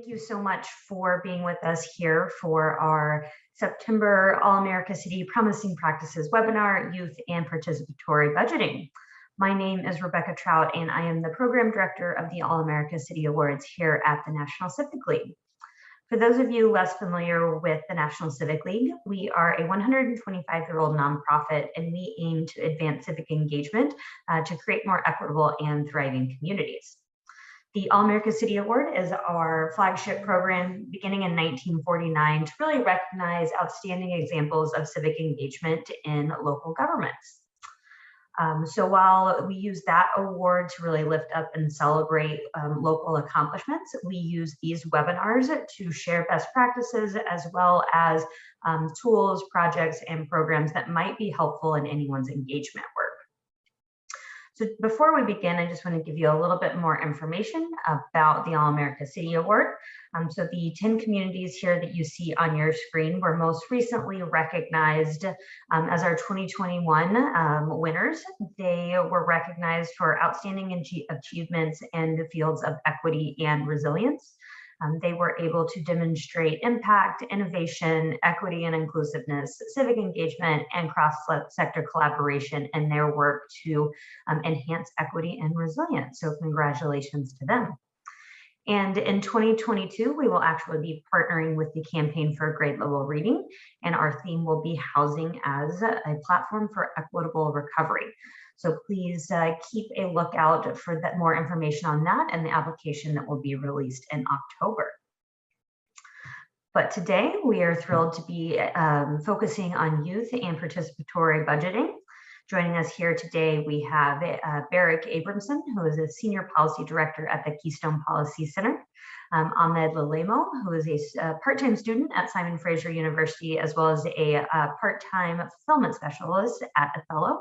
Thank you so much for being with us here for our September All-America City Promising Practices webinar, Youth and Participatory Budgeting. My name is Rebecca Trout, and I am the Program Director of the All-America City Awards here at the National Civic League. For those of you less familiar with the National Civic League, we are a 125-year-old nonprofit, and we aim to advance civic engagement to create more equitable and thriving communities. The All-America City Award is our flagship program beginning in 1949 to really recognize outstanding examples of civic engagement in local governments. So while we use that award to really lift up and celebrate local accomplishments, we use these webinars to share best practices as well as tools, projects, and programs that might be helpful in anyone's engagement work. So before we begin, I just want to give you a little bit more information about the All-America City Award. So the 10 communities here that you see on your screen were most recently recognized as our 2021 winners. They were recognized for outstanding achievements in the fields of equity and resilience. They were able to demonstrate impact, innovation, equity and inclusiveness, civic engagement, and cross-sector collaboration in their work to enhance equity and resilience. So congratulations to them. And in 2022, we will actually be partnering with the Campaign for Grade Level Reading, and our theme will be housing as a platform for equitable recovery. So please keep a lookout for that more information on that and the application that will be released in October. But today we are thrilled to be focusing on youth and participatory budgeting. Joining us here today, we have Barrick Abramson, who is a Senior Policy Director at the Keystone Policy Center, Ahmed Lalemo, who is a part-time student at Simon Fraser University, as well as a part-time fulfillment specialist at Ethelo.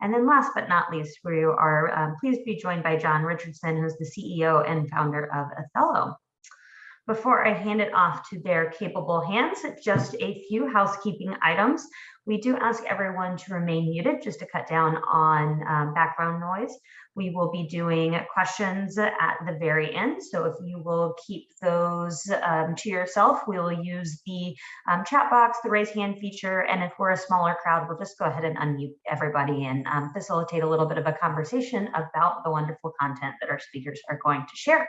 And then last but not least, we are pleased to be joined by John Richardson, who's the CEO and founder of Ethelo. Before I hand it off to their capable hands, just a few housekeeping items. We do ask everyone to remain muted just to cut down on background noise. We will be doing questions at the very end. So if you will keep those to yourself, we will use the chat box, the raise hand feature. And if we're a smaller crowd, we'll just go ahead and unmute everybody and facilitate a little bit of a conversation about the wonderful content that our speakers are going to share.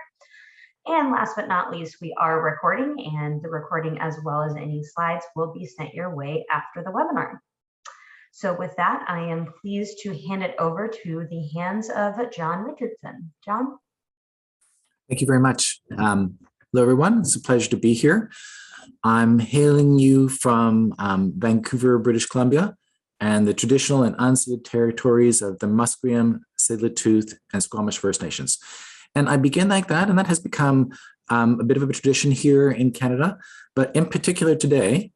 And last but not least, we are recording, and the recording as well as any slides will be sent your way after the webinar. So with that, I am pleased to hand it over to the hands of John Richardson. John? Thank you very much. Hello, everyone. It's a pleasure to be here. I'm hailing you from Vancouver, British Columbia, and the traditional and unceded territories of the Musqueam, Tsleil-Waututh, and Squamish First Nations. And I begin like that, and that has become a bit of a tradition here in Canada. But in particular today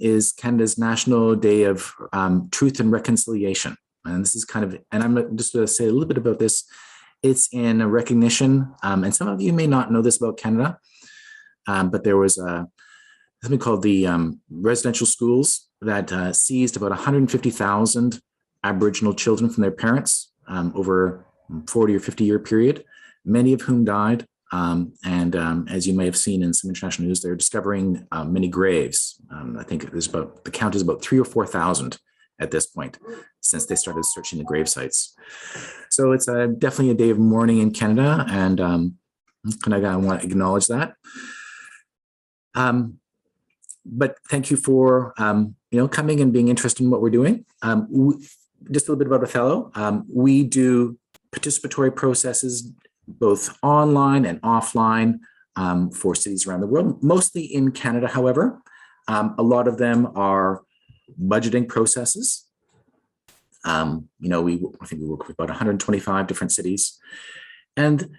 is Canada's National Day of Truth and Reconciliation. And this is kind of, and I'm just going to say a little bit about this. It's in a recognition, and some of you may not know this about Canada, but there was something called the residential schools that seized about 150,000 Aboriginal children from their parents over 40 or 50 year period, many of whom died. As you may have seen in some international news, they're discovering many graves. I think there's the count is about 3,000 or 4,000 at this point since they started searching the grave sites. So it's definitely a day of mourning in Canada, and I want to acknowledge that. But thank you for coming and being interested in what we're doing. Just a little bit about Ethelo. We do participatory processes, both online and offline, for cities around the world, mostly in Canada, however. A lot of them are budgeting processes. I think we work with about 125 different cities. And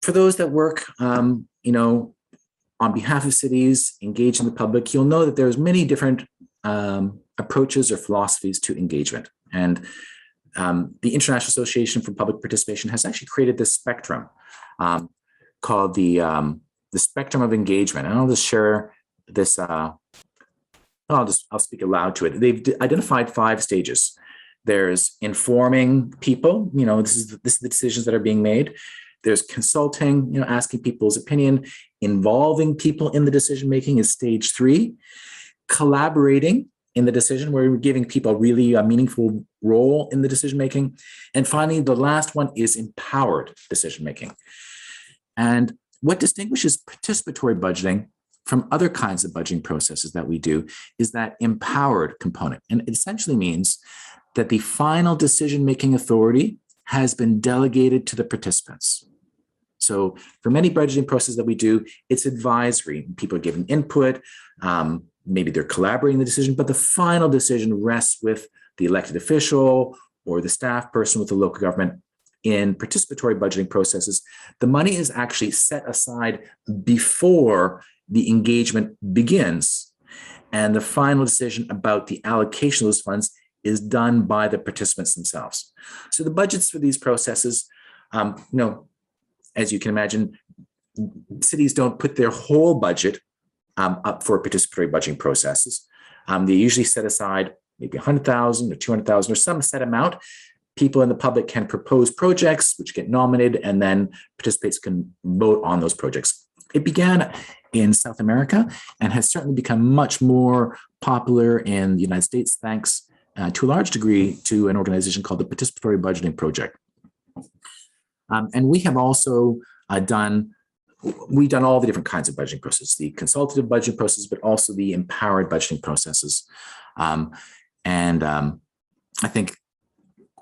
for those that work, on behalf of cities, engage in the public, you'll know that there's many different approaches or philosophies to engagement. And the International Association for Public Participation has actually created this spectrum called the spectrum of engagement. And I'll just share this. I'll speak aloud to it. They've identified 5 stages. There's informing people. This is the decisions that are being made. There's consulting, asking people's opinion. Involving people in the decision-making is stage 3. Collaborating in the decision, where we're giving people really a meaningful role in the decision-making. And finally, the last one is empowered decision-making. And what distinguishes participatory budgeting from other kinds of budgeting processes that we do is that empowered component. And it essentially means that the final decision-making authority has been delegated to the participants. So for many budgeting processes that we do, it's advisory. People are giving input, maybe they're collaborating the decision, but the final decision rests with the elected official or the staff person with the local government. In participatory budgeting processes, the money is actually set aside before the engagement begins, and the final decision about the allocation of those funds is done by the participants themselves. So the budgets for these processes, as you can imagine, cities don't put their whole budget up for participatory budgeting processes. They usually set aside maybe 100,000 or 200,000 or some set amount. People in the public can propose projects which get nominated, and then participants can vote on those projects. It began in South America and has certainly become much more popular in the United States, thanks to a large degree to an organization called the Participatory Budgeting Project. And we have also done all the different kinds of budgeting processes, the consultative budgeting process, but also the empowered budgeting processes. I think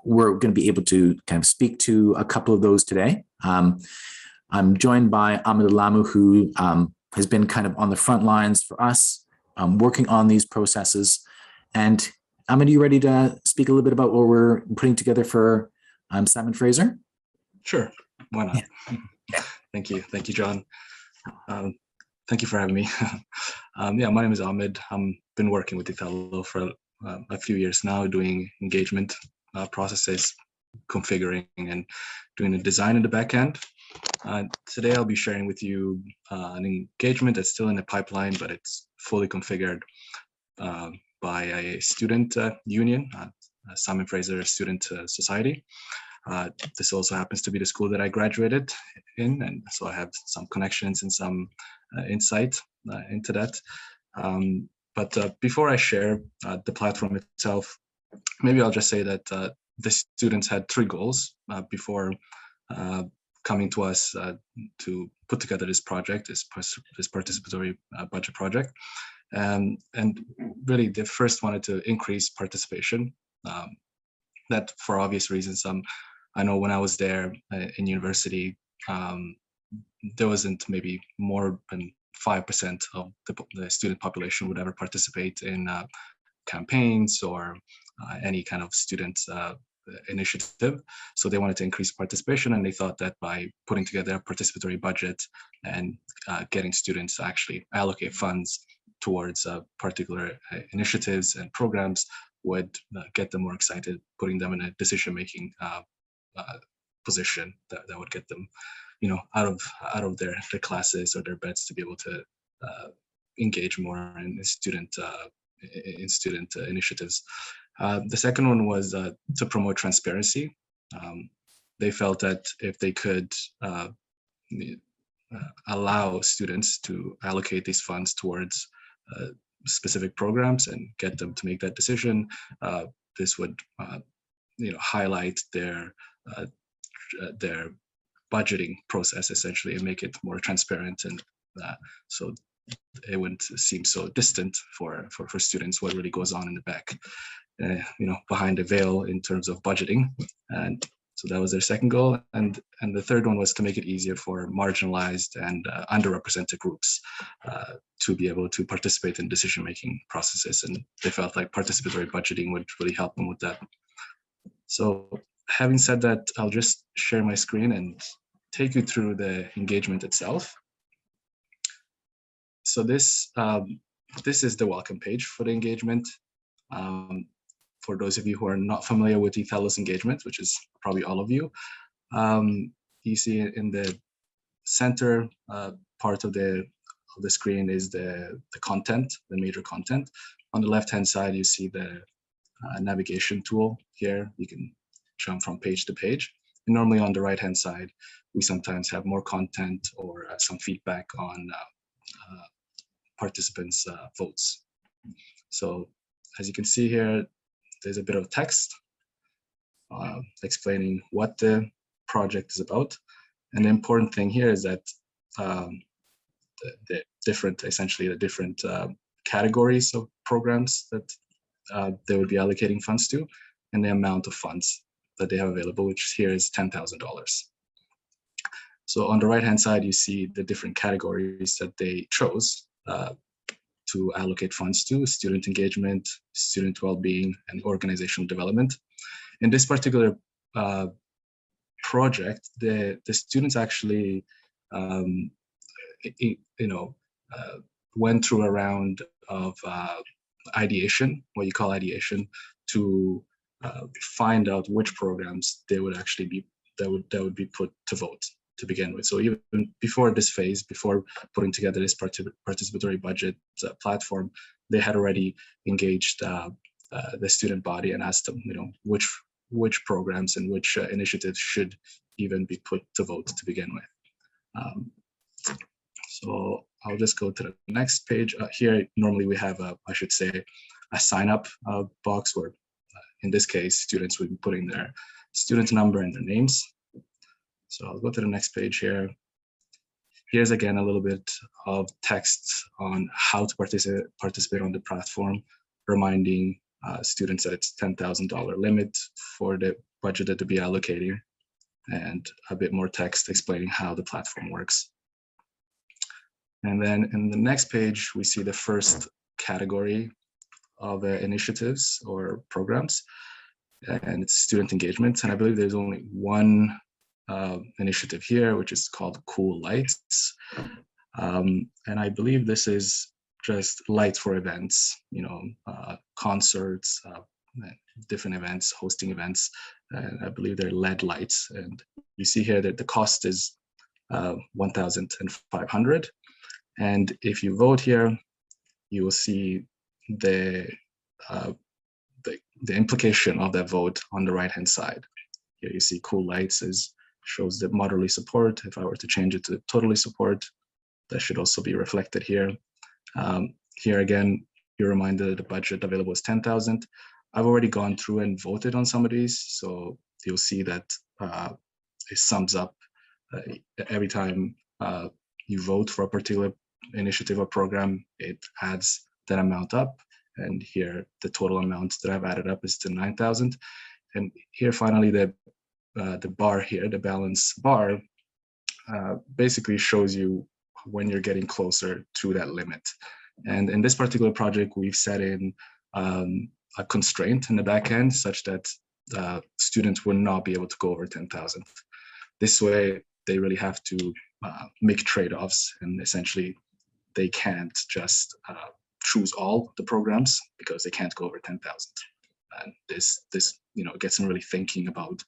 we're going to be able to kind of speak to a couple of those today. I'm joined by Ahmed Alamu, who has been kind of on the front lines for us, working on these processes. And Ahmed, are you ready to speak a little bit about what we're putting together for Simon Fraser? Sure, why not? Yeah. Thank you, John. Thank you for having me. My name is Ahmed. I've been working with Ethelo for a few years now, doing engagement processes, configuring and doing the design in the back end. Today I'll be sharing with you an engagement that's still in the pipeline, but it's fully configured by a student union, Simon Fraser Student Society. This also happens to be the school that I graduated in, and so I have some connections and some insight into that. But before I share the platform itself, maybe I'll just say that the students had 3 goals before coming to us to put together this project, this participatory budget project. And really, they first wanted to increase participation. That for obvious reasons. I know when I was there in university, there wasn't maybe more than 5% of the student population would ever participate in campaigns or any kind of student initiative. So they wanted to increase participation, and they thought that by putting together a participatory budget and getting students to actually allocate funds towards particular initiatives and programs would get them more excited, putting them in a decision-making position that would get them, out of their classes or their beds to be able to engage more in student initiatives. The second one was to promote transparency. They felt that if they could allow students to allocate these funds towards specific programs and get them to make that decision, this would highlight their budgeting process essentially and make it more transparent, and so it wouldn't seem so distant for students what really goes on in the back, behind the veil in terms of budgeting. And so that was their second goal. And the third one was to make it easier for marginalized and underrepresented groups to be able to participate in decision-making processes. And they felt like participatory budgeting would really help them with that. So having said that, I'll just share my screen and take you through the engagement itself. So this is the welcome page for the engagement. For those of you who are not familiar with Ethelo's engagement, which is probably all of you, you see in the center part of the screen is the content, the major content. On the left-hand side, you see the navigation tool here. You can jump from page to page. And normally on the right-hand side, we sometimes have more content or some feedback on participants' votes. So as you can see here, there's a bit of text explaining what the project is about. And the important thing here is that the different categories of programs that they would be allocating funds to, and the amount of funds that they have available, which here is $10,000. So on the right-hand side, you see the different categories that they chose to allocate funds to: student engagement, student well-being, and organizational development. In this particular project, the students actually went through a round of ideation, what you call ideation, to find out which programs they would actually be that would be put to vote to begin with. So even before this phase, before putting together this participatory budget platform, they had already engaged the student body and asked them, which programs and which initiatives should even be put to vote to begin with. So I'll just go to the next page. Here, normally we have a sign up box where, in this case, students would be putting their student number and their names. So I'll go to the next page here. Here's again a little bit of text on how to participate on the platform, reminding students that it's $10,000 limit for the budget to be allocating, and a bit more text explaining how the platform works. And then in the next page, we see the first category of initiatives or programs, and it's student engagement. And I believe there's only one initiative here, which is called Cool Lights. And I believe this is just lights for events, concerts, different events, hosting events. And I believe they're LED lights. And you see here that the cost is $1,500. And if you vote here, you will see the implication of that vote on the right-hand side. Here you see Cool Lights shows the moderately support. If I were to change it to totally support, that should also be reflected here. Here again, you're reminded that the budget available is $10,000. I've already gone through and voted on some of these, so you'll see that it sums up every time you vote for a particular initiative or program, it adds that amount up. And here, the total amount that I've added up is to $9,000. And here, finally, the bar here, the balance bar, basically shows you when you're getting closer to that limit. And in this particular project, we've set in a constraint in the back end such that students will not be able to go over 10,000. This way, they really have to make trade-offs, and essentially they can't just choose all the programs because they can't go over 10,000. And this gets them really thinking about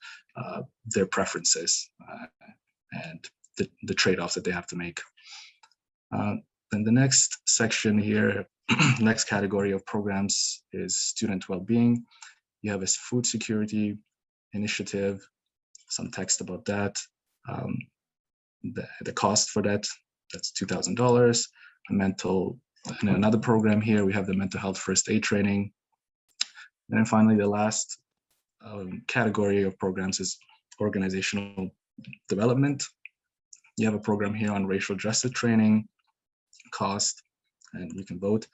their preferences and the trade-offs that they have to make. Then the next section here, next category of programs is student well-being. You have a food security initiative, some text about that. The cost for that's $2,000. And another program here, we have the mental health first aid training. And then finally, the last category of programs is organizational development. You have a program here on racial justice training, cost, and you can vote.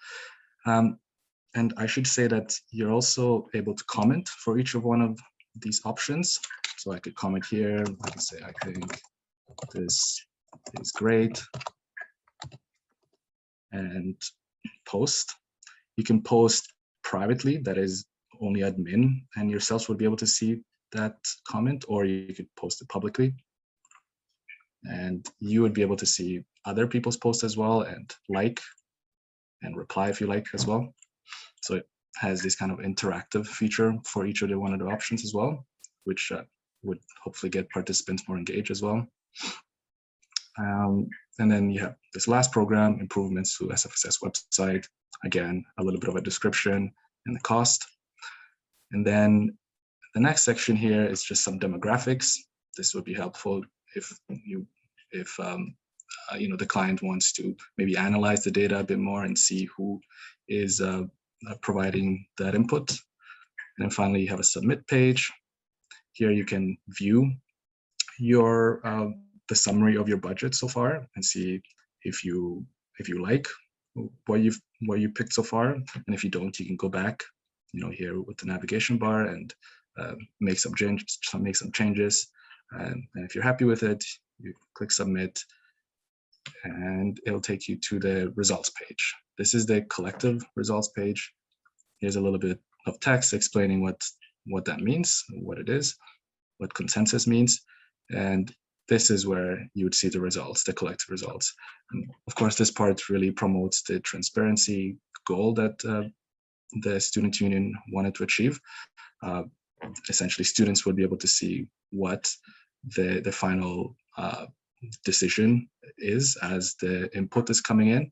And I should say that you're also able to comment for each of one of these options. So I could comment here, I can say, I think this is great, and post. You can post privately, that is only admin and yourselves would be able to see that comment, or you could post it publicly. And you would be able to see other people's posts as well, and like and reply if you like as well. So it has this kind of interactive feature for each of the one of the options as well, which would hopefully get participants more engaged as well. And then you have this last program, improvements to SFSS website. Again, a little bit of a description and the cost. And then the next section here is just some demographics. this would be helpful if the client wants to maybe analyze the data a bit more and see who is providing that input. And then finally, you have a submit page. Here you can view your the summary of your budget so far and see if you like what you picked so far, and if you don't, you can go back, here with the navigation bar and make some changes. And if you're happy with it, you click submit, and it'll take you to the results page. This is the collective results page. Here's a little bit of text explaining what that means, what it is, what consensus means, and this is where you would see the results, the collective results. And of course, this part really promotes the transparency goal that the student union wanted to achieve. Essentially, students would be able to see what the final decision is as the input is coming in,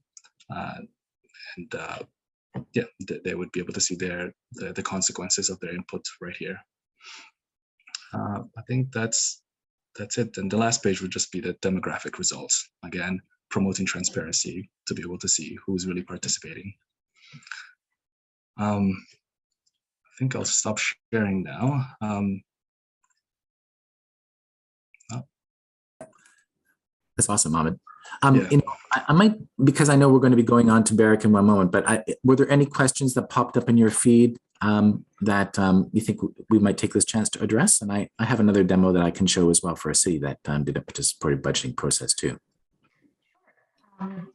they would be able to see the consequences of their input right here. I think that's it. And the last page would just be the demographic results. Again, promoting transparency to be able to see who's really participating. I think I'll stop sharing now. That's awesome, Ahmed. Yeah. I might, because I know we're going to be going on to Barrick in one moment, but were there any questions that popped up in your feed that you think we might take this chance to address? And I have another demo that I can show as well for a city that did a participatory budgeting process too.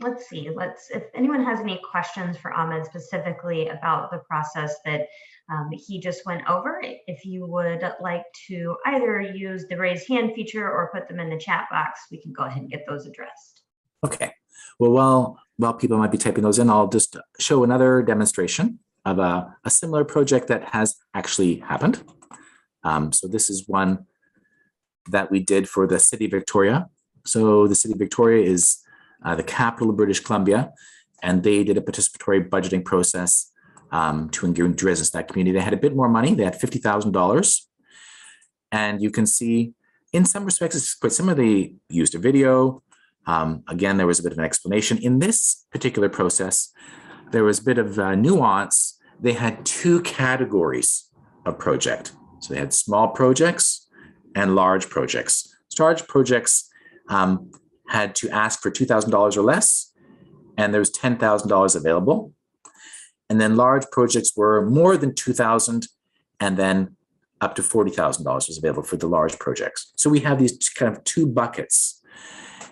Let's see. If anyone has any questions for Ahmed specifically about the process that he just went over, if you would like to either use the raise hand feature or put them in the chat box, we can go ahead and get those addressed. Okay. Well, while people might be typing those in, I'll just show another demonstration of a similar project that has actually happened. So this is one that we did for the City of Victoria. So the City of Victoria is the capital of British Columbia, and they did a participatory budgeting process to address that community. They had a bit more money. They had $50,000. And you can see in some respects, it's quite similar. They used a video. Again, there was a bit of an explanation. In this particular process, there was a bit of nuance. They had two categories of project. So they had small projects and large projects. Large projects had to ask for $2,000 or less, and there was $10,000 available. And then large projects were more than $2,000, and then up to $40,000 was available for the large projects. So we have these kind of two buckets.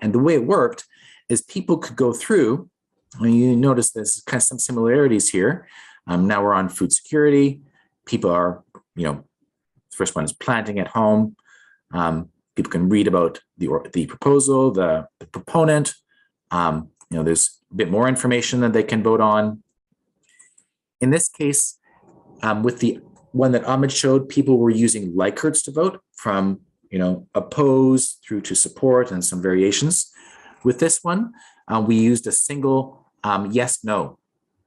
And the way it worked is people could go through, and you notice there's kind of some similarities here. Now we're on food security. People are, the first one is planting at home. People can read about the proposal, the proponent. There's a bit more information that they can vote on. In this case, with the one that Ahmed showed, people were using Likerts to vote from, oppose through to support and some variations. With this one, we used a single yes, no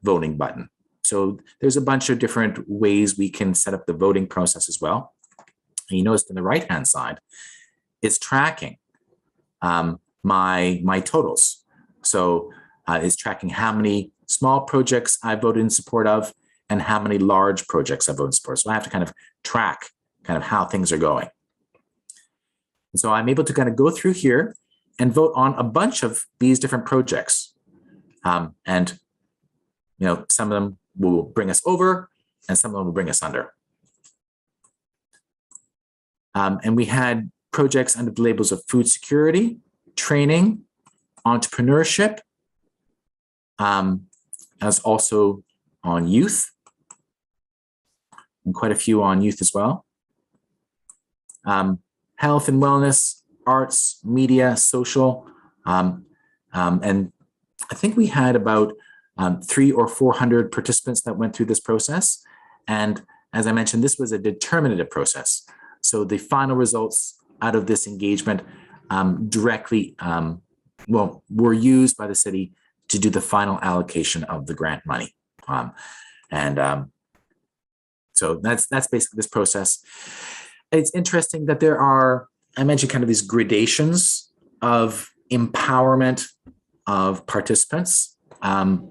voting button. So there's a bunch of different ways we can set up the voting process as well. And you notice on the right-hand side, it's tracking my totals. So it's tracking how many small projects I voted in support of and how many large projects I voted in support. So I have to kind of track kind of how things are going. And so I'm able to kind of go through here and vote on a bunch of these different projects. And some of them will bring us over and some of them will bring us under. And we had projects under the labels of food security, training, entrepreneurship, as also on youth, and quite a few on youth as well. Health and wellness, arts, media, social, and I think we had about 300 or 400 participants that went through this process. And as I mentioned, this was a determinative process. So the final results out of this engagement directly, were used by the city to do the final allocation of the grant money. So that's basically this process. It's interesting that there are I mentioned kind of these gradations of empowerment of participants. And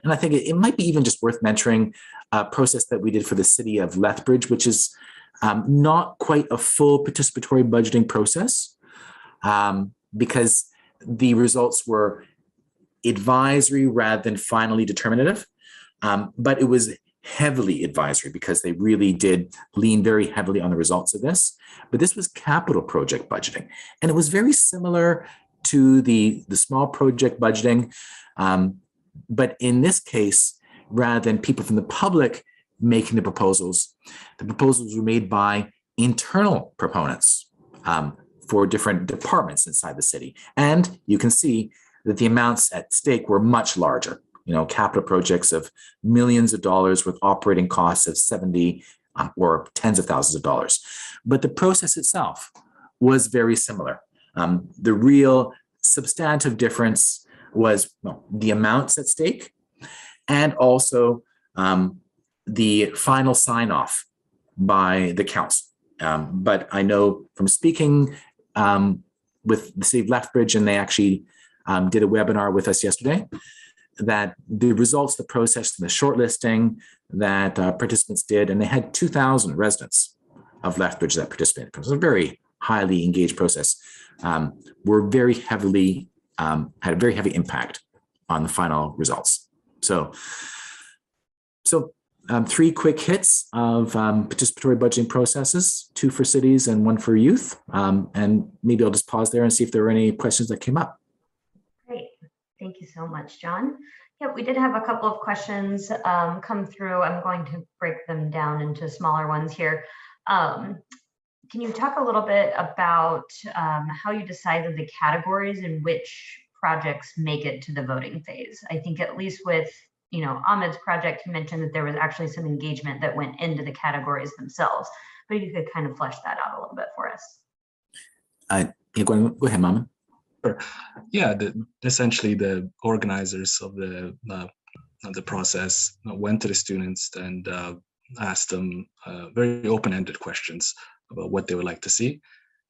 I think it might be even just worth mentioning a process that we did for the city of Lethbridge, which is not quite a full participatory budgeting process, because the results were advisory rather than finally determinative. But it was heavily advisory because they really did lean very heavily on the results of this. But this was capital project budgeting. And it was very similar to the small project budgeting. But in this case, rather than people from the public making the proposals were made by internal proponents for different departments inside the city. And you can see that the amounts at stake were much larger. Capital projects of millions of dollars with operating costs of 70 or tens of thousands of dollars. But the process itself was very similar. The real substantive difference was the amounts at stake and also the final sign-off by the council. But I know from speaking with the city of Lethbridge, and they actually did a webinar with us yesterday, that the results, the process, and the shortlisting that participants did, and they had 2,000 residents of Lethbridge that participated. It was a very highly engaged process. Were very heavily, had a very heavy impact on the final results. So 3 quick hits of participatory budgeting processes, 2 for cities and 1 for youth. And maybe I'll just pause there and see if there were any questions that came up. Great. Thank you so much, John. Yeah, we did have a couple of questions come through. I'm going to break them down into smaller ones here. Can you talk a little bit about how you decided the categories in which projects make it to the voting phase? I think at least with Ahmed's project, you mentioned that there was actually some engagement that went into the categories themselves, but you could kind of flesh that out a little bit for us. Yeah, go ahead, Mama. Sure. Yeah, essentially the organizers of the process went to the students and asked them very open-ended questions about what they would like to see,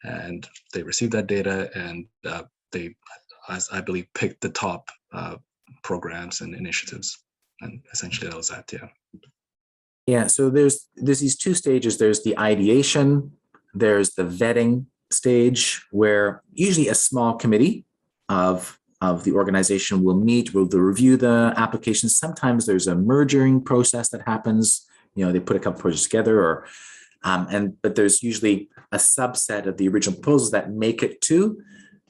and they received that data, and they, as I believe, picked the top programs and initiatives, and essentially that was that. Yeah, so there's these 2 stages. There's the ideation, there's the vetting stage, where usually a small committee of the organization will meet, will review the applications. Sometimes there's a merging process that happens. They put a couple projects together, or but there's usually a subset of the original proposals that make it to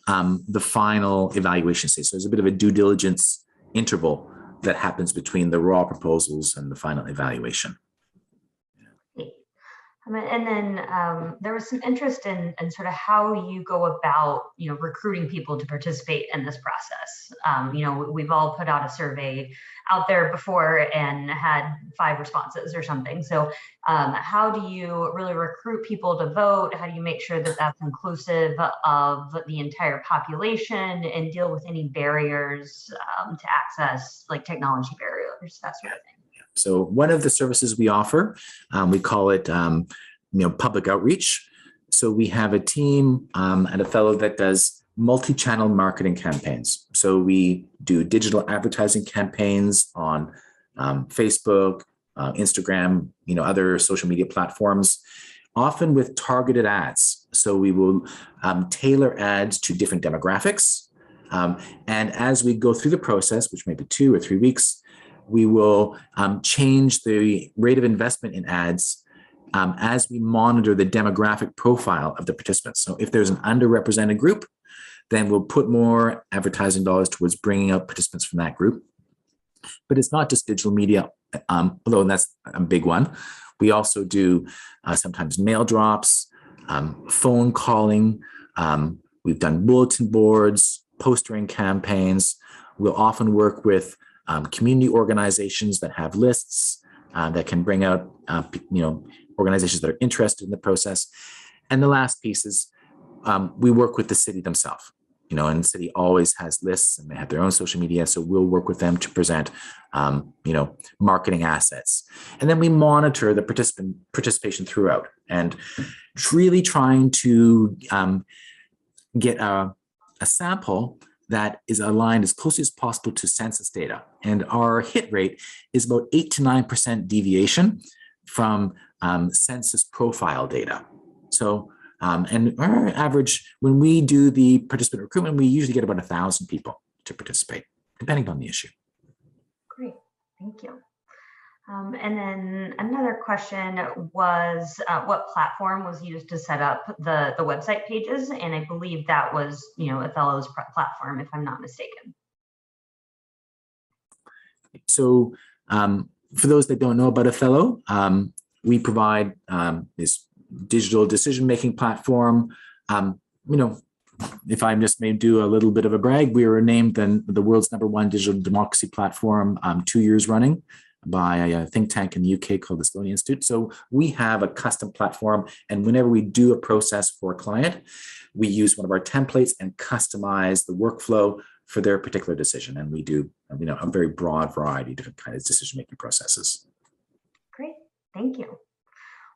the final evaluation stage. So there's a bit of a due diligence interval that happens between the raw proposals and the final evaluation. And then there was some interest in sort of how you go about, recruiting people to participate in this process. We've all put out a survey out there before and had 5 responses or something. So how do you really recruit people to vote? How do you make sure that that's inclusive of the entire population and deal with any barriers to access, like technology barriers, that sort of thing? So one of the services we offer, we call it public outreach. So we have a team at Ethelo that does multi-channel marketing campaigns. So we do digital advertising campaigns on Facebook, Instagram, other social media platforms, often with targeted ads. So we will tailor ads to different demographics. And as we go through the process, which may be 2 or 3 weeks, we will change the rate of investment in ads as we monitor the demographic profile of the participants. So if there's an underrepresented group, then we'll put more advertising dollars towards bringing out participants from that group. But it's not just digital media, although that's a big one. We also do sometimes mail drops, phone calling. We've done bulletin boards, postering campaigns. We'll often work with community organizations that have lists that can bring out, organizations that are interested in the process. And the last piece is we work with the city themselves. and the city always has lists and they have their own social media. So we'll work with them to present, marketing assets. And then we monitor the participation throughout, and really trying to get a sample that is aligned as closely as possible to census data. And our hit rate is about 8 to 9% deviation from census profile data. So, and our average, when we do the participant recruitment, we usually get about 1,000 people to participate, depending on the issue. Great, thank you. And then another question was what platform was used to set up the website pages? And I believe that was, Ethelo's platform, if I'm not mistaken. So for those that don't know about Ethelo, we provide this digital decision-making platform. If I just may do a little bit of a brag, we were named the world's #1 digital democracy platform 2 years running by a think tank in the UK called the Sloan Institute. So we have a custom platform, and whenever we do a process for a client, we use one of our templates and customize the workflow for their particular decision. And we do, a very broad variety of different kinds of decision-making processes. Great, thank you.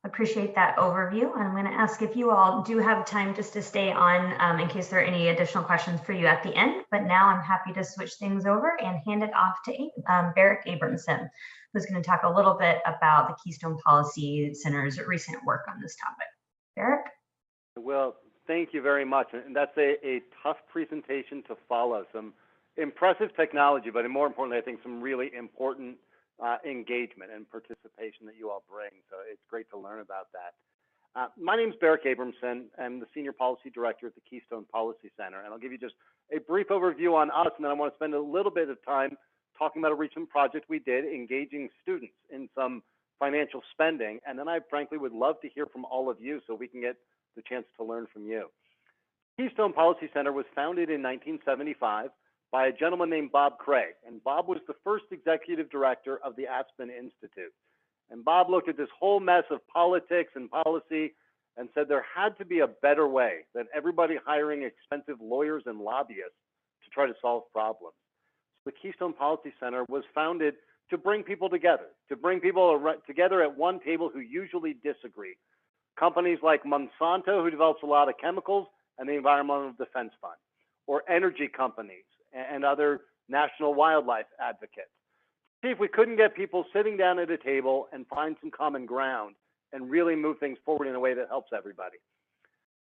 Appreciate that overview. And I'm going to ask if you all do have time just to stay on in case there are any additional questions for you at the end. But now I'm happy to switch things over and hand it off to Barrick Abramson, who's going to talk a little bit about the Keystone Policy Center's recent work on this topic. Barrick? Well, thank you very much. And that's a tough presentation to follow. Some impressive technology, but more importantly, I think some really important engagement and participation that you all bring. So it's great to learn about that. My name is Barrick Abramson. I'm the Senior Policy Director at the Keystone Policy Center. And I'll give you just a brief overview on us, and then I want to spend a little bit of time talking about a recent project we did, engaging students in some financial spending. And then I frankly would love to hear from all of you so we can get the chance to learn from you. Keystone Policy Center was founded in 1975 by a gentleman named Bob Craig. And Bob was the first executive director of the Aspen Institute. And Bob looked at this whole mess of politics and policy and said there had to be a better way than everybody hiring expensive lawyers and lobbyists to try to solve problems. So the Keystone Policy Center was founded to bring people together, together at one table who usually disagree. Companies like Monsanto, who develops a lot of chemicals, and the Environmental Defense Fund, or energy companies and other national wildlife advocates. See if we couldn't get people sitting down at a table and find some common ground and really move things forward in a way that helps everybody.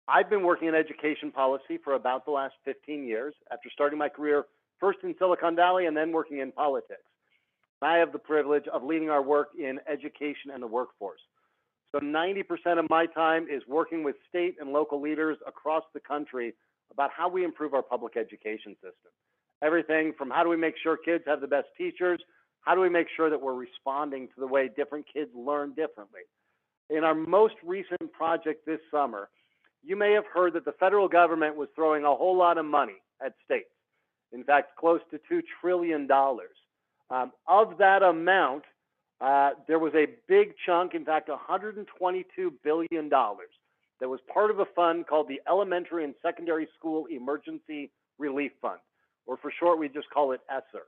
I've been working in education policy for about the last 15 years after starting my career first in Silicon Valley and then working in politics. I have the privilege of leading our work in education and the workforce. So 90% of my time is working with state and local leaders across the country about how we improve our public education system. Everything from how do we make sure kids have the best teachers, how do we make sure that we're responding to the way different kids learn differently. In our most recent project this summer, you may have heard that the federal government was throwing a whole lot of money at states. In fact, close to $2 trillion. Of that amount, there was a big chunk, in fact, $122 billion that was part of a fund called the Elementary and Secondary School Emergency Relief Fund, or for short, we just call it ESSER.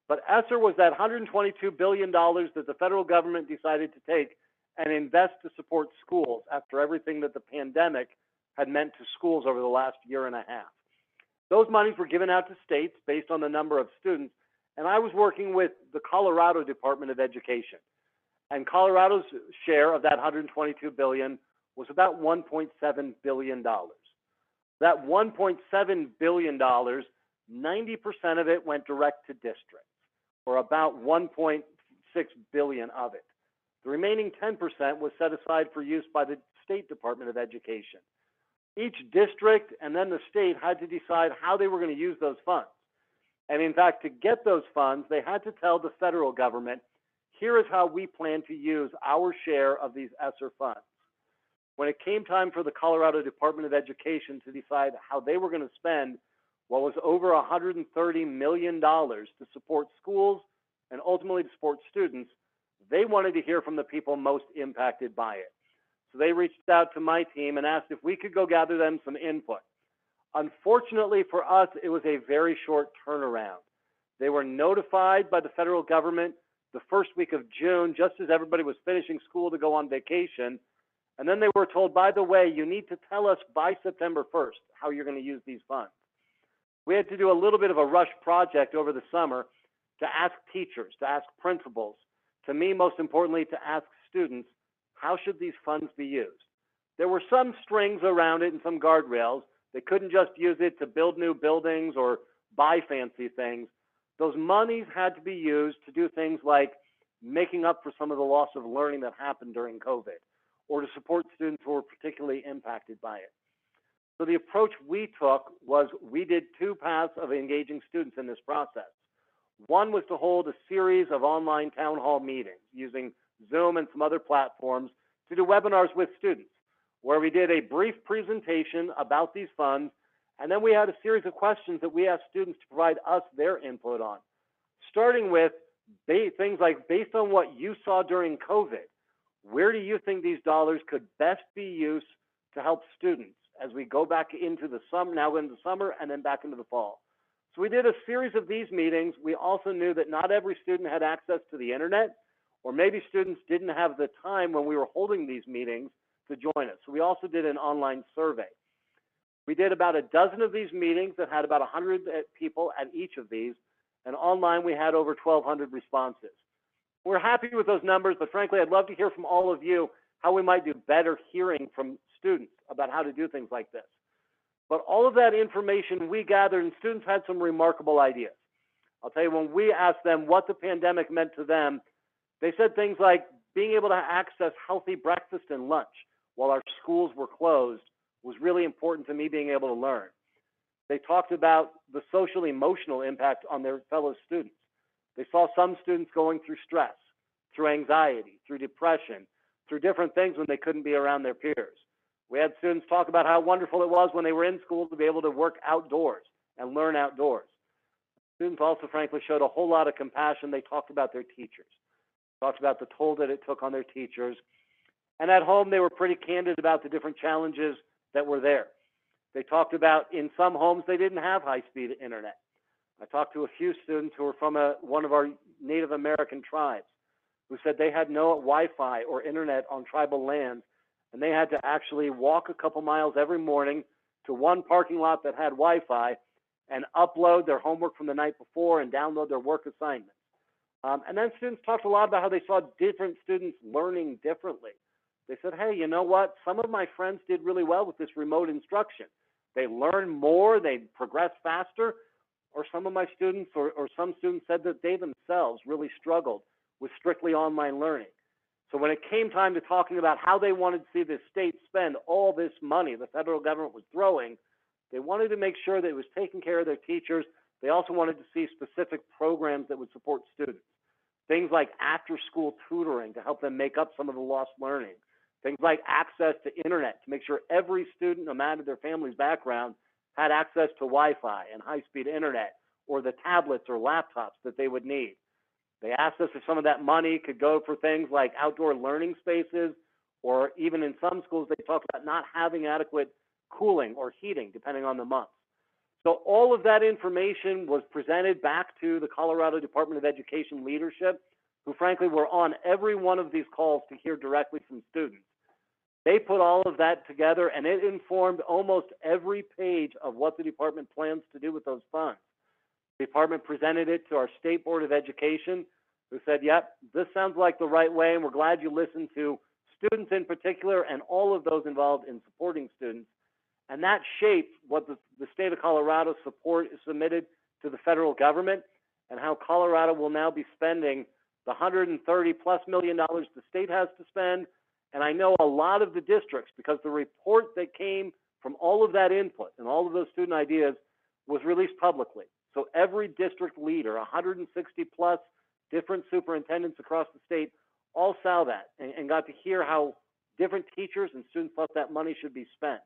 But ESSER was that $122 billion that the federal government decided to take and invest to support schools after everything that the pandemic had meant to schools over the last year and a half. Those monies were given out to states based on the number of students, and I was working with the Colorado Department of Education. And Colorado's share of that $122 billion was about $1.7 billion. That $1.7 billion, 90% of it went direct to districts, or about $1.6 billion of it. The remaining 10% was set aside for use by the State Department of Education. Each district and then the state had to decide how they were going to use those funds. And in fact, to get those funds, they had to tell the federal government, here is how we plan to use our share of these ESSER funds. When it came time for the Colorado Department of Education to decide how they were going to spend what was over $130 million to support schools and ultimately to support students, they wanted to hear from the people most impacted by it. So they reached out to my team and asked if we could go gather them some input. Unfortunately for us, it was a very short turnaround. They were notified by the federal government the first week of June, just as everybody was finishing school to go on vacation. And then they were told, by the way, you need to tell us by September 1st how you're going to use these funds. We had to do a little bit of a rush project over the summer to ask teachers, to ask principals, to me, most importantly, to ask students, how should these funds be used? There were some strings around it and some guardrails. They couldn't just use it to build new buildings or buy fancy things. Those monies had to be used to do things like making up for some of the loss of learning that happened during COVID, or to support students who were particularly impacted by it. So the approach we took was we did two paths of engaging students in this process. One was to hold a series of online town hall meetings using Zoom and some other platforms to do webinars with students, where we did a brief presentation about these funds, and then we had a series of questions that we asked students to provide us their input on, starting with things like, based on what you saw during COVID, where do you think these dollars could best be used to help students as we go back into the summer, now into the summer, and then back into the fall? So we did a series of these meetings. We also knew that not every student had access to the internet, or maybe students didn't have the time when we were holding these meetings to join us. So we also did an online survey. We did about a dozen of these meetings that had about 100 people at each of these, and online we had over 1,200 responses. We're happy with those numbers, but frankly, I'd love to hear from all of you how we might do better hearing from students about how to do things like this. But all of that information we gathered, and students had some remarkable ideas. I'll tell you, when we asked them what the pandemic meant to them, they said things like being able to access healthy breakfast and lunch while our schools were closed was really important to me being able to learn. They talked about the social emotional impact on their fellow students. They saw some students going through stress, through anxiety, through depression, through different things when they couldn't be around their peers. We had students talk about how wonderful it was when they were in school to be able to work outdoors and learn outdoors. Students also, frankly, showed a whole lot of compassion. They talked about their teachers, talked about the toll that it took on their teachers. And at home, they were pretty candid about the different challenges that were there. They talked about, in some homes, they didn't have high-speed internet. I talked to a few students who were from one of our Native American tribes who said they had no Wi-Fi or internet on tribal lands, and they had to actually walk a couple miles every morning to one parking lot that had Wi-Fi and upload their homework from the night before and download their work assignments. And then students talked a lot about how they saw different students learning differently. They said, hey, you know what? Some of my friends did really well with this remote instruction. They learned more, they progressed faster, or some of my students or some students said that they themselves really struggled with strictly online learning. So when it came time to talking about how they wanted to see the state spend all this money the federal government was throwing, they wanted to make sure that it was taking care of their teachers. They also wanted to see specific programs that would support students. Things like after-school tutoring to help them make up some of the lost learning. Things like access to internet to make sure every student, no matter their family's background, had access to Wi-Fi and high-speed internet, or the tablets or laptops that they would need. They asked us if some of that money could go for things like outdoor learning spaces, or even in some schools, they talked about not having adequate cooling or heating, depending on the month. So all of that information was presented back to the Colorado Department of Education leadership, who frankly were on every one of these calls to hear directly from students. They put all of that together, and it informed almost every page of what the department plans to do with those funds. The department presented it to our State Board of Education, who said, yep, this sounds like the right way, and we're glad you listened to students in particular and all of those involved in supporting students. And that shaped what the state of Colorado submitted to the federal government, and how Colorado will now be spending the $130+ million the state has to spend. And I know a lot of the districts, because the report that came from all of that input and all of those student ideas was released publicly. So every district leader, 160+ different superintendents across the state, all saw that and got to hear how different teachers and students thought that money should be spent.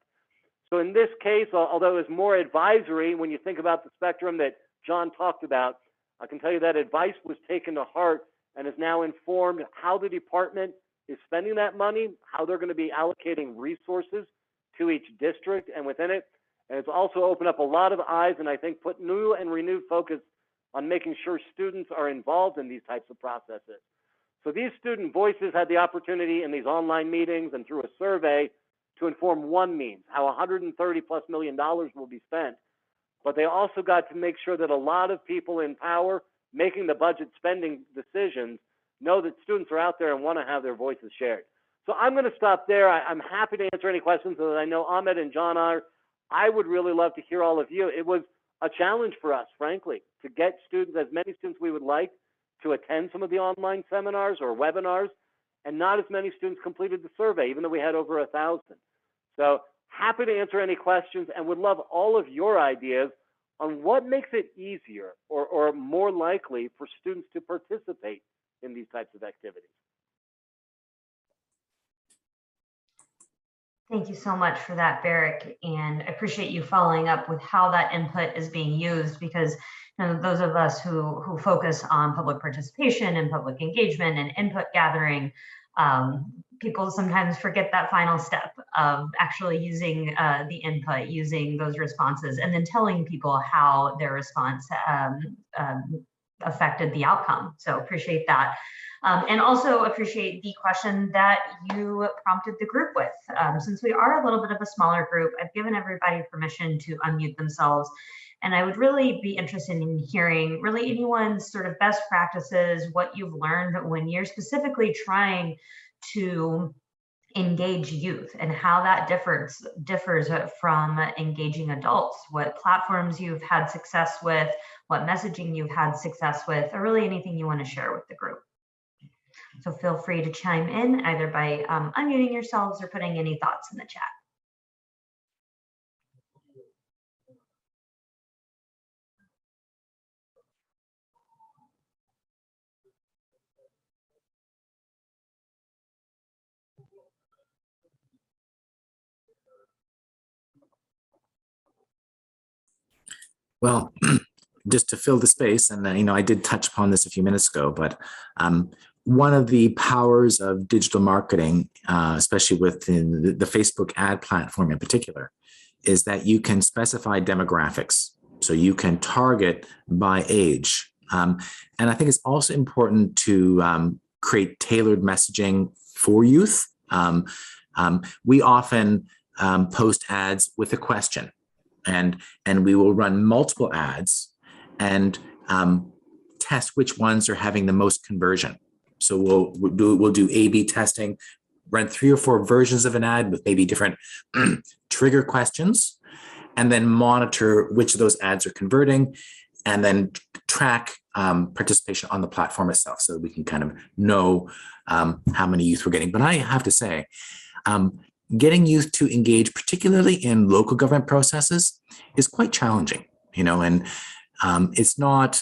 So in this case, although it was more advisory, when you think about the spectrum that John talked about, I can tell you that advice was taken to heart and has now informed how the department is spending that money, how they're going to be allocating resources to each district and within it, And it's also opened up a lot of eyes and I think put new and renewed focus on making sure students are involved in these types of processes. So these student voices had the opportunity in these online meetings and through a survey to inform one means, how $130+ million will be spent. But they also got to make sure that a lot of people in power making the budget spending decisions know that students are out there and want to have their voices shared. So I'm going to stop there. I'm happy to answer any questions that I know Ahmed and John are. I would really love to hear all of you. It was a challenge for us, frankly, to get students, as many students we would like, to attend some of the online seminars or webinars, and not as many students completed the survey, even though we had over 1,000. So happy to answer any questions and would love all of your ideas on what makes it easier or more likely for students to participate in these types of activities. Thank you so much for that, Barrick, and I appreciate you following up with how that input is being used, because those of us who focus on public participation and public engagement and input gathering, people sometimes forget that final step of actually using the input, using those responses, and then telling people how their response affected the outcome. So appreciate that. And also appreciate the question that you prompted the group with. Since we are a little bit of a smaller group, I've given everybody permission to unmute themselves. And I would really be interested in hearing really anyone's sort of best practices, what you've learned when you're specifically trying to engage youth and how that differs from engaging adults, what platforms you've had success with, what messaging you've had success with, or really anything you want to share with the group. So feel free to chime in either by unmuting yourselves or putting any thoughts in the chat. Well, just to fill the space, and I did touch upon this a few minutes ago, but one of the powers of digital marketing, especially within the Facebook ad platform in particular, is that you can specify demographics. So you can target by age. And I think it's also important to create tailored messaging for youth. We often post ads with a question, and we will run multiple ads and test which ones are having the most conversion. So we'll do A/B testing, run 3 or 4 versions of an ad with maybe different trigger questions, and then monitor which of those ads are converting, and then track participation on the platform itself, so that we can kind of know how many youth we're getting. But I have to say, getting youth to engage, particularly in local government processes, is quite challenging. And it's not.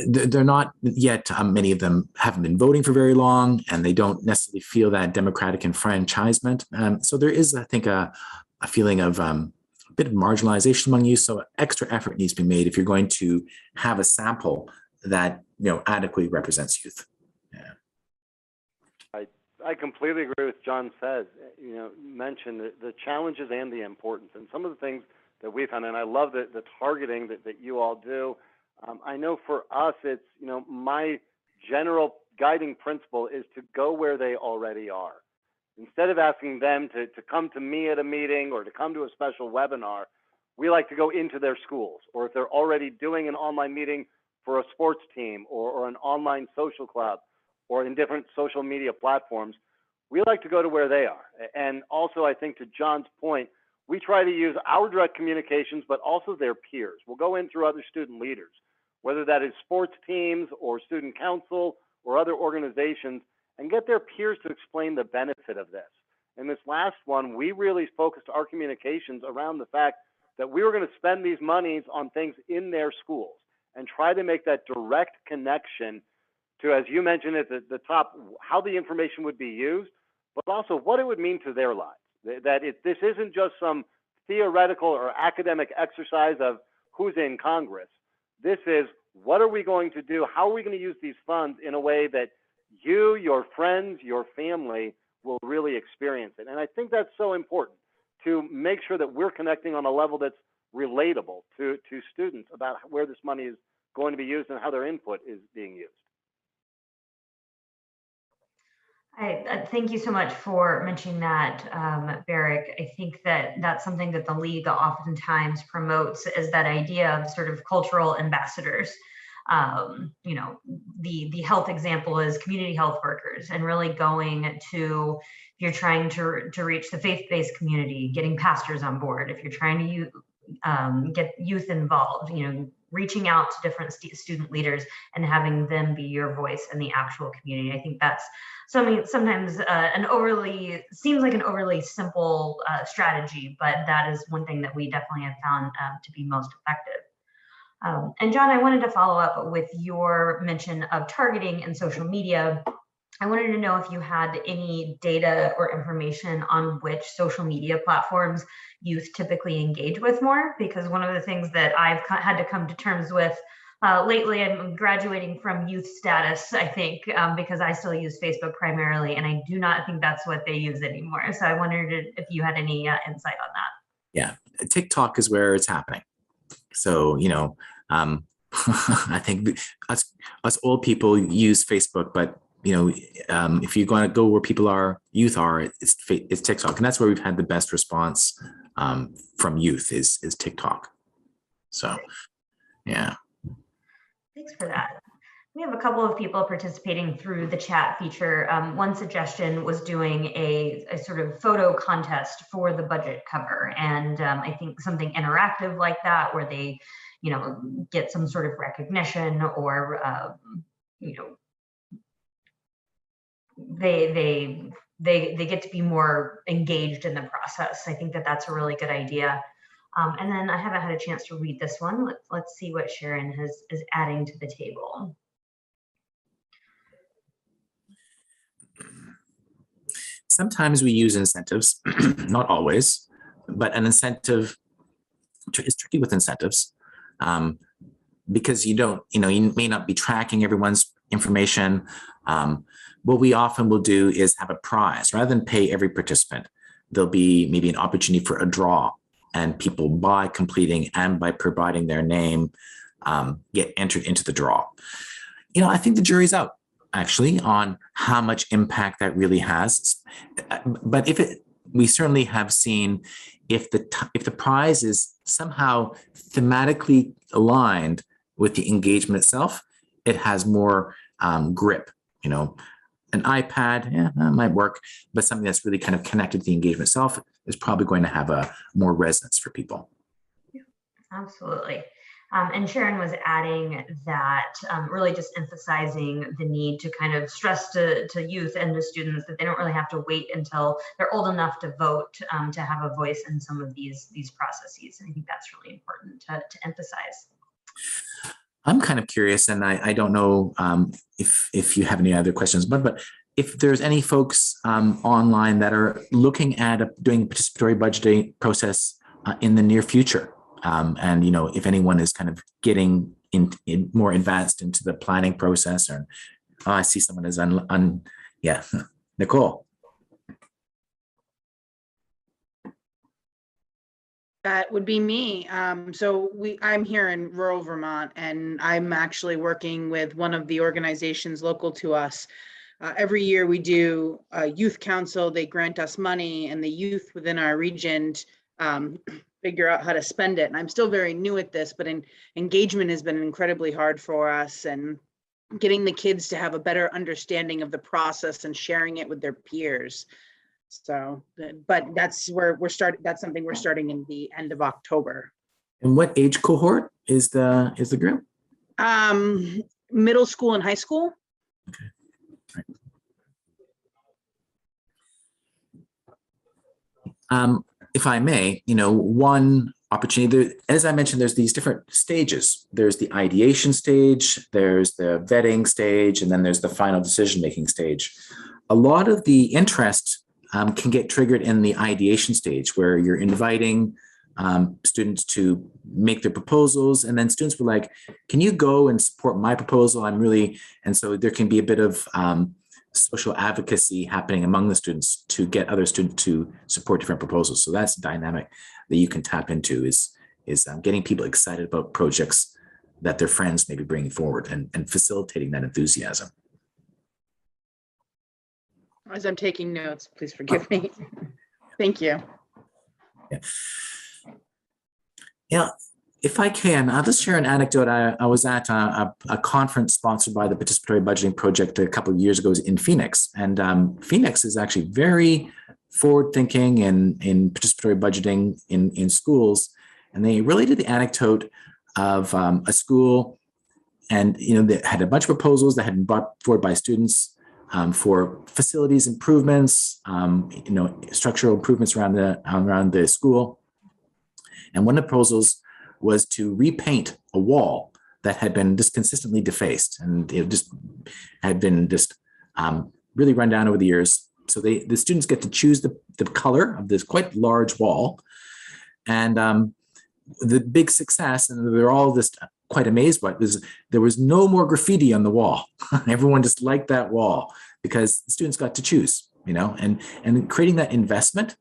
They're not yet, many of them haven't been voting for very long, and they don't necessarily feel that democratic enfranchisement. So there is, I think, a feeling of a bit of marginalization among youth. So extra effort needs to be made if you're going to have a sample that adequately represents youth. Yeah. I completely agree with John says. Mentioned the challenges and the importance, and some of the things that we found, and I love the targeting that you all do. I know for us, it's, my general guiding principle is to go where they already are. Instead of asking them to come to me at a meeting or to come to a special webinar, we like to go into their schools, or if they're already doing an online meeting for a sports team or an online social club or in different social media platforms, we like to go to where they are. And also, I think to John's point, we try to use our direct communications, but also their peers. We'll go in through other student leaders, whether that is sports teams or student council or other organizations, and get their peers to explain the benefit of this. In this last one, we really focused our communications around the fact that we were going to spend these monies on things in their schools and try to make that direct connection to, as you mentioned at the top, how the information would be used, but also what it would mean to their lives. That this isn't just some theoretical or academic exercise of who's in Congress. This is, what are we going to do? How are we going to use these funds in a way that you, your friends, your family will really experience it? And I think that's so important, to make sure that we're connecting on a level that's relatable to students about where this money is going to be used and how their input is being used. Thank you so much for mentioning that, Barrick. I think that that's something that the league oftentimes promotes, is that idea of sort of cultural ambassadors. You know, the health example is community health workers, and really going to, if you're trying to reach the faith-based community, getting pastors on board. If you're trying to get youth involved, you know, reaching out to different student leaders and having them be your voice in the actual community. I think that's something sometimes seems like an overly simple strategy, but that is one thing that we definitely have found to be most effective. And John, I wanted to follow up with your mention of targeting and social media. I wanted to know if you had any data or information on which social media platforms youth typically engage with more, because one of the things that I've had to come to terms with lately, I'm graduating from youth status, I think, because I still use Facebook primarily, and I do not think that's what they use anymore. So I wondered if you had any insight on that. Yeah, TikTok is where it's happening. So, you know, I think us old people use Facebook, but you know, if you're going to go where youth are, it's TikTok, and that's where we've had the best response from youth is TikTok. So, yeah. Thanks for that. We have a couple of people participating through the chat feature. One suggestion was doing a sort of photo contest for the budget cover, and I think something interactive like that, where they, you know, get some sort of recognition, or you know, they get to be more engaged in the process. I think that that's a really good idea. And then I haven't had a chance to read this one. Let's see what Sharon is adding to the table. Sometimes we use incentives, not always, but an incentive is tricky with incentives because you may not be tracking everyone's information. What we often will do is have a prize rather than pay every participant. There'll be maybe an opportunity for a draw, and people, by completing and by providing their name, get entered into the draw. You know, I think the jury's out actually on how much impact that really has. But we certainly have seen if the prize is somehow thematically aligned with the engagement itself, it has more grip. You know, an iPad, yeah, that might work, but something that's really kind of connected to the engagement itself is probably going to have a more resonance for people. Yeah, absolutely. And Sharon was adding that really just emphasizing the need to kind of stress to youth and to students that they don't really have to wait until they're old enough to vote to have a voice in some of these processes. And I think that's really important to emphasize. I'm kind of curious, and I don't know if you have any other questions, but if there's any folks online that are looking at doing a participatory budgeting process in the near future. And, you know, if anyone is kind of getting in more advanced into the planning process, or I see someone is yeah, Nicole. That would be me. So I'm here in rural Vermont, and I'm actually working with one of the organizations local to us. Every year we do a youth council. They grant us money, and the youth within our region figure out how to spend it. And I'm still very new at this, but engagement has been incredibly hard for us, and getting the kids to have a better understanding of the process and sharing it with their peers. So, but that's where that's something we're starting in the end of October. And what age cohort is the group? Middle school and high school. Okay. Right. If I may, you know, one opportunity, as I mentioned, there's these different stages. There's the ideation stage, there's the vetting stage, and then there's the final decision-making stage. A lot of the interest can get triggered in the ideation stage, where you're inviting students to make their proposals, and then students were like, can you go and support my proposal? And so there can be a bit of social advocacy happening among the students to get other students to support different proposals. So that's a dynamic that you can tap into, is getting people excited about projects that their friends may be bringing forward, and facilitating that enthusiasm. As I'm taking notes, please forgive me. Thank you. Yeah, if I can, I'll just share an anecdote. I was at a conference sponsored by the Participatory Budgeting Project a couple of years ago in Phoenix. And Phoenix is actually very forward-thinking in participatory budgeting in schools. And they related the anecdote of a school, and they had a bunch of proposals that had been brought forward by students for facilities improvements, structural improvements around the school. And one of the proposals was to repaint a wall that had been just consistently defaced, and it just had been really run down over the years. So the students get to choose the color of this quite large wall. And the big success, and they're all just quite amazed by it, was there was no more graffiti on the wall. Everyone just liked that wall because the students got to choose, and creating that investment,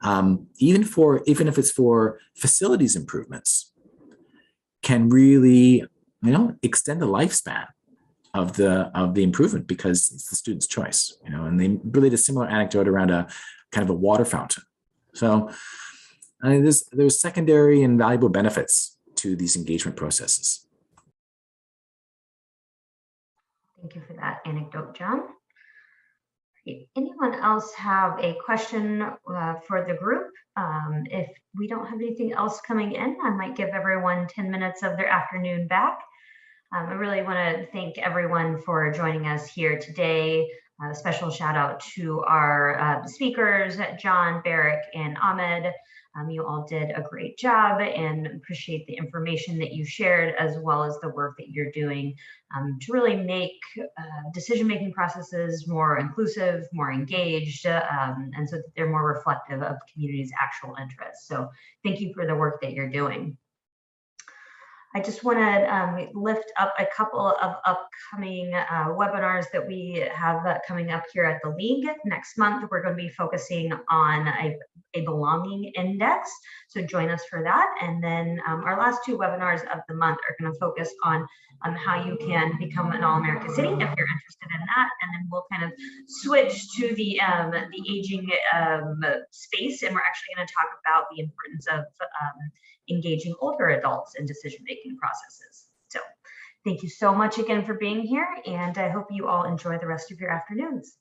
even if it's for facilities improvements, can really, extend the lifespan of the improvement, because it's the student's choice, and they really did a similar anecdote around a kind of a water fountain. So there's secondary and valuable benefits to these engagement processes. Thank you for that anecdote, John. Anyone else have a question for the group? If we don't have anything else coming in, I might give everyone 10 minutes of their afternoon back. I really want to thank everyone for joining us here today. A special shout out to our speakers, John, Barrick, and Ahmed. You all did a great job, and appreciate the information that you shared, as well as the work that you're doing to really make decision-making processes more inclusive, more engaged, and so that they're more reflective of the community's actual interests. So thank you for the work that you're doing. I just want to lift up a couple of upcoming webinars that we have coming up here at the League. Next month, we're going to be focusing on a belonging index, so join us for that. And then our last two webinars of the month are going to focus on how you can become an All-America City, if you're interested in that. And then we'll kind of switch to the aging space, and we're actually going to talk about the importance of engaging older adults in decision-making processes. So thank you so much again for being here, and I hope you all enjoy the rest of your afternoons.